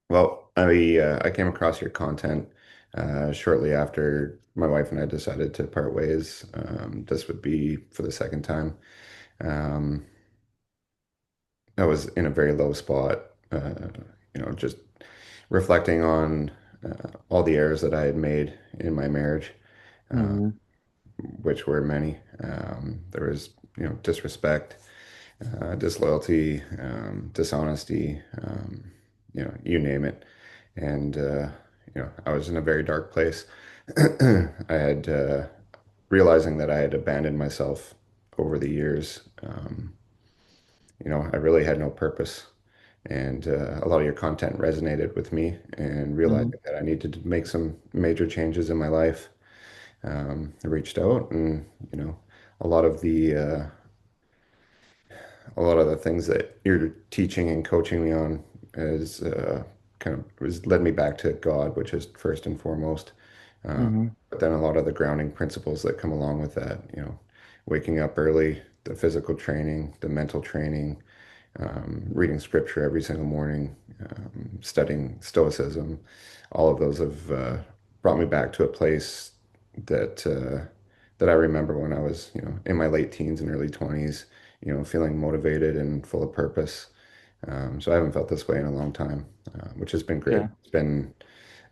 Well, I came across your content shortly after my wife and I decided to part ways. This would be for the second time. Um, I was in a very low spot, just reflecting on all the errors that I had made in my marriage, uh, Mm-hmm. which were many. There was, disrespect, disloyalty, dishonesty, you name it. And, I was in a very dark place. I had, realizing that I had abandoned myself over the years. I really had no purpose. And a lot of your content resonated with me and Mm-hmm. realizing that I needed to make some major changes in my life. I reached out and, you know, a lot of the, uh, a lot of the things that you're teaching and coaching me on is kind of was led me back to God, which is first and foremost. Mm-hmm. But then a lot of the grounding principles that come along with that, waking up early, the physical training, the mental training, reading scripture every single morning, studying Stoicism, all of those have brought me back to a place that that I remember when I was, in my late teens and early 20s, feeling motivated and full of purpose. So I haven't felt this way in a long time, which has been great. Yeah. It's been,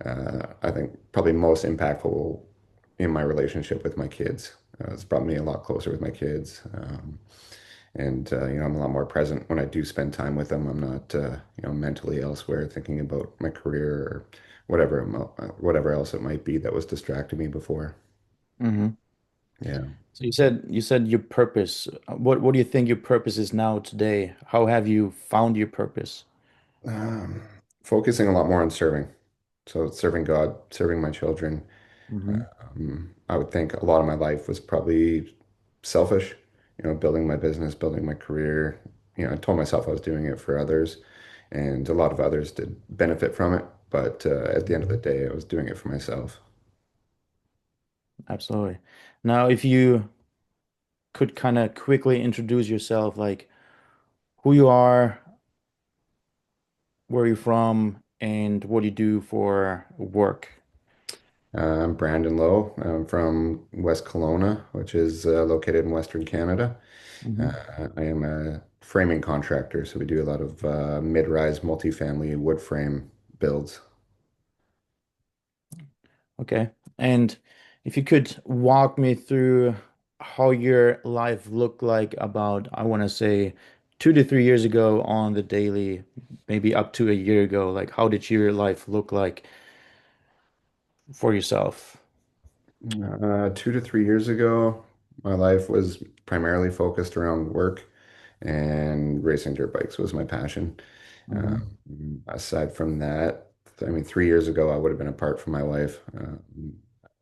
I think, probably most impactful in my relationship with my kids. It's brought me a lot closer with my kids. And I'm a lot more present when I do spend time with them. I'm not mentally elsewhere thinking about my career or whatever else it might be that was distracting me before. Mm-hmm. Yeah. So you said your purpose. What do you think your purpose is now today? How have you found your purpose? Um, Focusing a lot more on serving. So serving God, serving my children. Mm-hmm. I would think a lot of my life was probably selfish, building my business, building my career. I told myself I was doing it for others, and a lot of others did benefit from it. But at the end of the Mm-hmm. day, I was doing it for myself. Absolutely. Now, if you could kind of quickly introduce yourself, like who you are, where you're from, and what you do for work. I'm Brandon Lowe. I'm from West Kelowna, which is located in Western Canada. Mm-hmm. I am a framing contractor, so we do a lot of mid-rise multifamily wood frame builds. Okay. And if you could walk me through how your life looked like about, I want to say, 2 to 3 years ago on the daily, maybe up to a year ago, like how did your life look like for yourself? 2 to 3 years ago, my life was primarily focused around work and racing dirt bikes was my passion. Hmm. Aside from that, I mean, 3 years ago, I would have been apart from my wife. At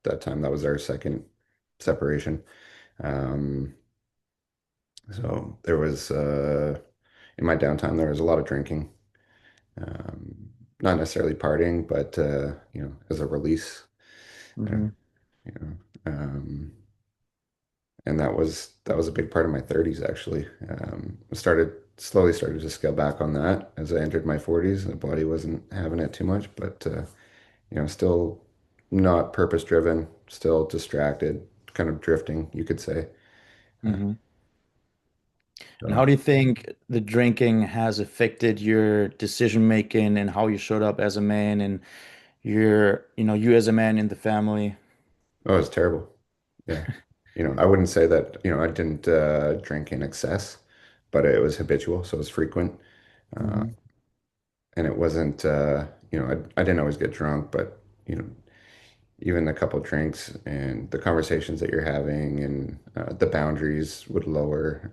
that time, that was our second separation. Um, so there was, in my downtime, there was a lot of drinking. Not necessarily partying, but, as a release, uh, Hmm. you know. And that was a big part of my 30s actually. Slowly started to scale back on that as I entered my 40s. The body wasn't having it too much, but still not purpose driven, still distracted, kind of drifting, you could say. Uh, Hmm. And how so, do you think the drinking has affected your decision making and how you showed up as a man and you as a man in the family? oh, it's terrible. Yeah. I wouldn't say that, I didn't drink in excess, but it was habitual, so it was frequent. Uh, Hmm. and it wasn't, I didn't always get drunk, but, even a couple drinks and the conversations that you're having and the boundaries would lower.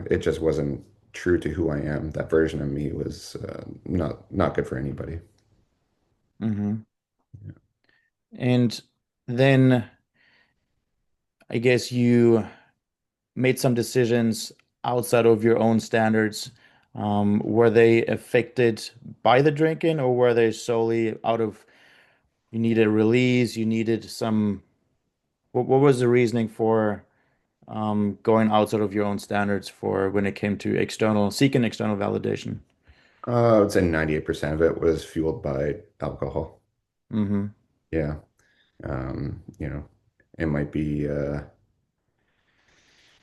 It just wasn't true to who I am. That version of me was not good for anybody. Hmm. And then I guess you made some decisions outside of your own standards. Were they affected by the drinking, or were they solely out of you needed a release, you needed some, what was the reasoning for going outside of your own standards for when it came to seeking external validation? I would say 98% of it was fueled by alcohol. Mm-hmm. Yeah. You know, it might be,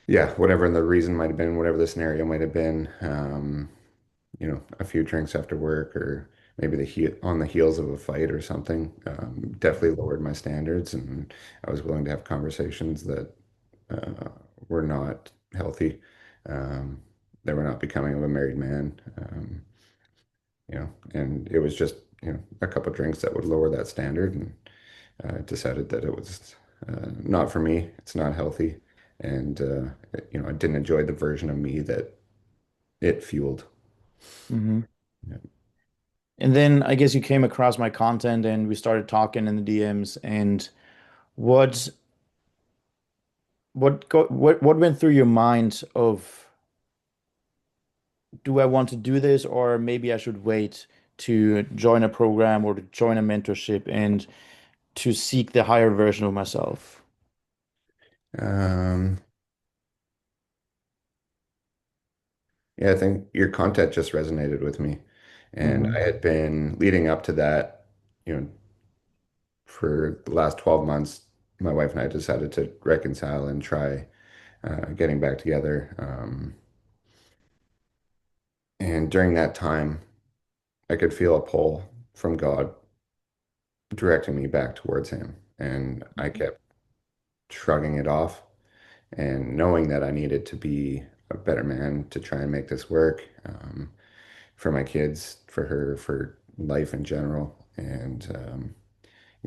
yeah, whatever the reason might have been, whatever the scenario might have been. A few drinks after work, or maybe on the heels of a fight or something, definitely lowered my standards, and I was willing to have conversations that were not healthy. Um, they were not becoming of a married man. And it was just, a couple of drinks that would lower that standard, and decided that it was not for me. It's not healthy, and I didn't enjoy the version of me that it fueled. Mm-hmm. Yeah. And then I guess you came across my content and we started talking in the DMs. And what what went through your mind of, do I want to do this, or maybe I should wait to join a program or to join a mentorship and to seek the higher version of myself? Um, yeah, I think your content just resonated with me. And Mm-hmm. I had been leading up to that, you know, for the last 12 months. My wife and I decided to reconcile and try getting back together. And during that time, I could feel a pull from God directing me back towards Him. And I kept shrugging it off and knowing that I needed to be a better man to try and make this work, for my kids, for her, for life in general. And,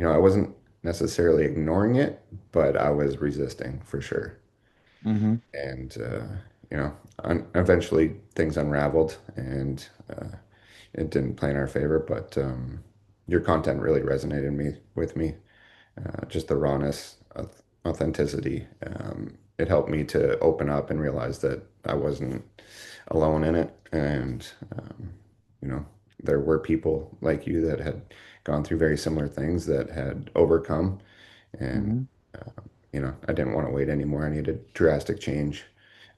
I wasn't necessarily ignoring it, but I was resisting for sure. Mm-hmm. And, eventually things unraveled, and it didn't play in our favor, but your content really resonated with me. Just the rawness, authenticity. It helped me to open up and realize that I wasn't alone in it. And, you know, there were people like you that had gone through very similar things that had overcome. And, Mm-hmm. I didn't want to wait anymore. I needed drastic change.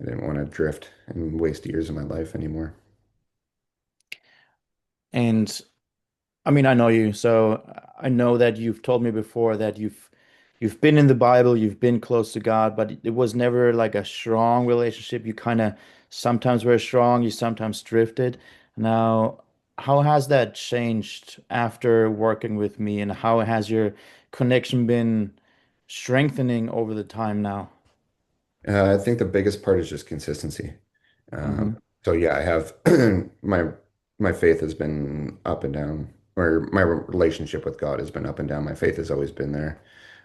I didn't want to drift and waste years of my life anymore. And I mean, I know you, so I know that you've told me before that you've been in the Bible, you've been close to God, but it was never like a strong relationship. You kind of sometimes were strong, you sometimes drifted. Now, how has that changed after working with me, and how has your connection been strengthening over the time now? I think the biggest part is just consistency. Um, Mm-hmm. so yeah, I have my my faith has been up and down, or my relationship with God has been up and down. My faith has always been there.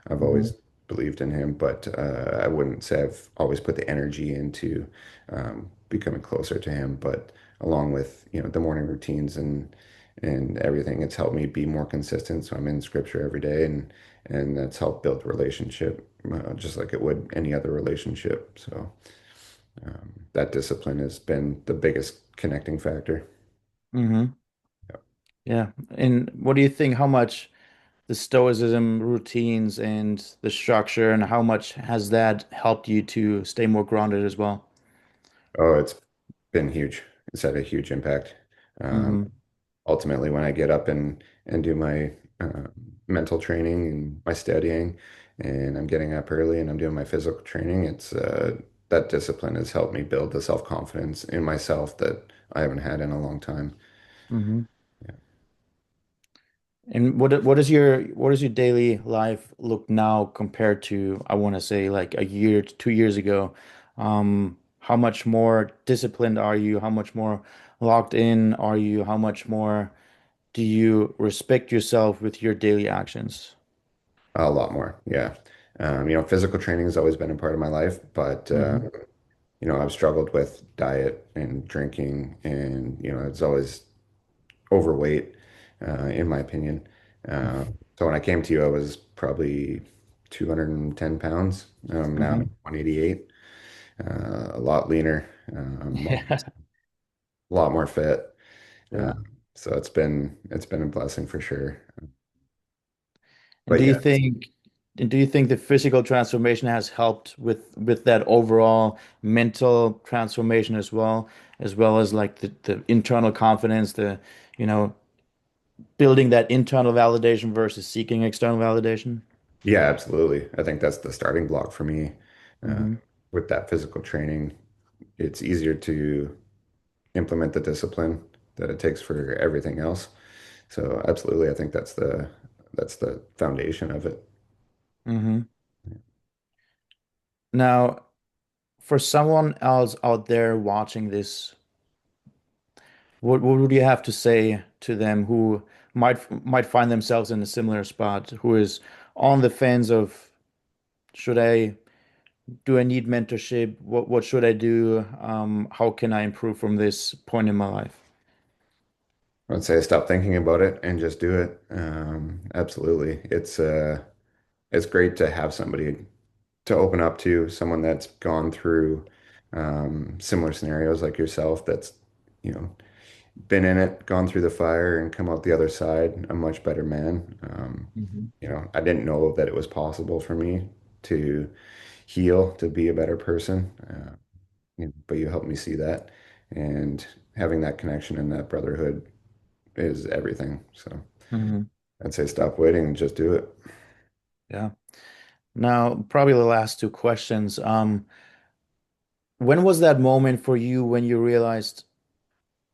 I've Mm-hmm. always believed in Him, but I wouldn't say I've always put the energy into becoming closer to Him. But along with, the morning routines and everything, it's helped me be more consistent. So I'm in Scripture every day, and that's helped build relationship, just like it would any other relationship. So that discipline has been the biggest connecting factor. Mm-hmm. Yeah. And what do you think? How much the Stoicism routines and the structure, and how much has that helped you to stay more grounded as well? Oh, it's been huge. It's had a huge impact. Um, Mm-hmm. Ultimately, when I get up and do my uh, mental training and my studying, and I'm getting up early and I'm doing my physical training, it's that discipline has helped me build the self-confidence in myself that I haven't had in a long time. Mm-hmm. Yeah. And what does your daily life look now compared to, I want to say, like a year to 2 years ago? How much more disciplined are you? How much more locked in are you? How much more do you respect yourself with your daily actions? A lot more, yeah. Physical training has always been a part of my life, but Mm-hmm. I've struggled with diet and drinking, and it's always overweight, in my opinion. Uh, so when I came to you, I was probably 210 pounds. Now Mm-hmm. I'm 188, a lot leaner, Yeah. a lot more fit. Uh, Yeah. so it's been a blessing for sure. And But do you yeah, think? And do you think the physical transformation has helped with that overall mental transformation as well as like the internal confidence, you know, building that internal validation versus seeking external validation? Yeah, absolutely. I think that's the starting block for me. Uh, Hmm. with that physical training, it's easier to implement the discipline that it takes for everything else. So absolutely, I think that's the foundation of it. Hmm. Now, for someone else out there watching this, what would you have to say to them who might find themselves in a similar spot, who is on the fence of should I do I need mentorship? What should I do? How can I improve from this point in my life? I'd say stop thinking about it and just do it. Absolutely. It's great to have somebody to open up to, someone that's gone through similar scenarios like yourself, that's, you know, been in it, gone through the fire and come out the other side a much better man. Hmm. I didn't know that it was possible for me to heal, to be a better person. But you helped me see that. And having that connection and that brotherhood is everything. So Hmm. I'd say stop waiting and just do it. Yeah. Now, probably the last two questions. When was that moment for you when you realized,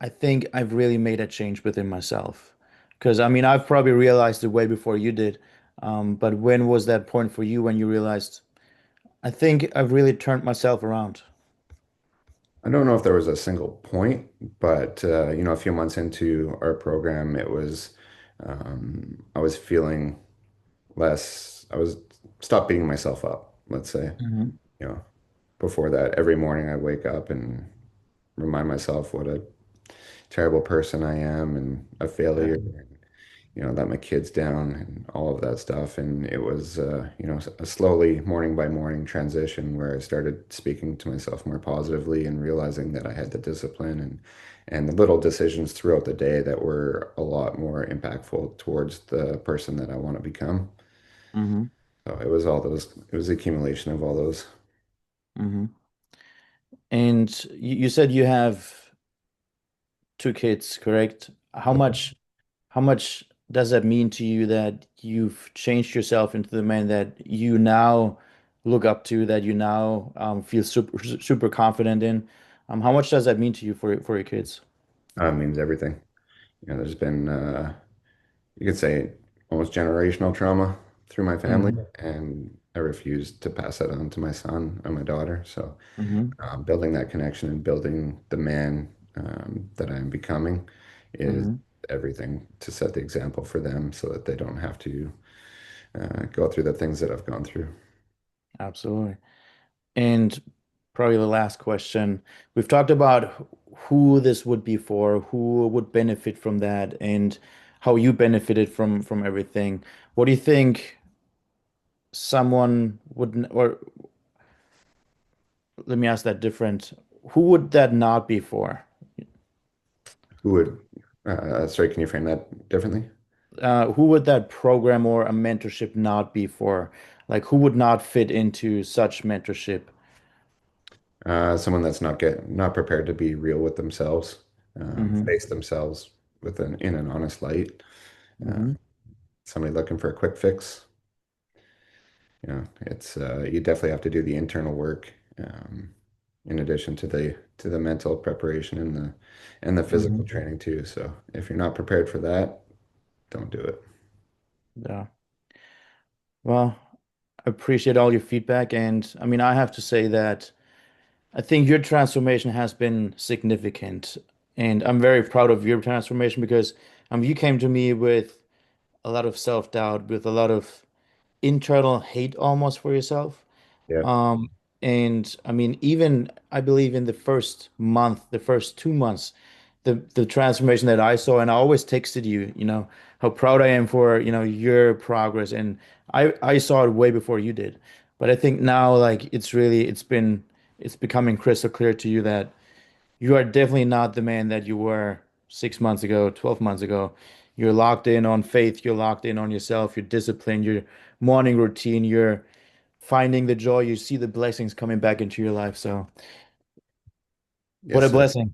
I think I've really made a change within myself? Because I mean, I've probably realized it way before you did. But when was that point for you when you realized, I think I've really turned myself around? I don't know if there was a single point, but a few months into our program, I was feeling less, I was stopped beating myself up, let's say. Hmm. You know, before that, every morning I wake up and remind myself what a terrible person I am and a Yeah. failure, let my kids down and all of that stuff. And it was, a slowly morning by morning transition where I started speaking to myself more positively and realizing that I had the discipline and the little decisions throughout the day that were a lot more impactful towards the person that I want to become. Hmm. So it was the accumulation of all those. Hmm. And you said you have two kids, correct? How much does that mean to you that you've changed yourself into the man that you now look up to, that you now feel super confident in? How much does that mean to you for your kids? Means everything. There's been you could say almost generational trauma through my family, Hmm. and I refuse to pass that on to my son and my daughter. So, Hmm. building that connection and building the man that I'm becoming is Hmm. everything to set the example for them so that they don't have to go through the things that I've gone through. Absolutely. And probably the last question. We've talked about who this would be for, who would benefit from that, and how you benefited from everything. What do you think someone would, or let me ask that different. Who would that not be for? Who would, sorry, can you frame that differently? Who would that program or a mentorship not be for? Like, who would not fit into such mentorship? Someone that's not prepared to be real with themselves, Hmm. face themselves in an honest light. Uh, Hmm. somebody looking for a quick fix. It's you definitely have to do the internal work in addition to the mental preparation and the physical Hmm. training too. So if you're not prepared for that, don't do it. Yeah. Well, I appreciate all your feedback. And I mean, I have to say that I think your transformation has been significant. And I'm very proud of your transformation because you came to me with a lot of self-doubt, with a lot of internal hate almost for yourself. Yeah. Um, and I mean, even I believe in the first month, the first 2 months, the transformation that I saw, and I always texted you, how proud I am for, your progress. And I saw it way before you did. But I think now, like, it's becoming crystal clear to you that you are definitely not the man that you were 6 months ago, 12 months ago. You're locked in on faith, you're locked in on yourself, you're disciplined, your morning routine, you're finding the joy, you see the blessings coming back into your life. So, what Yes, a sir. blessing.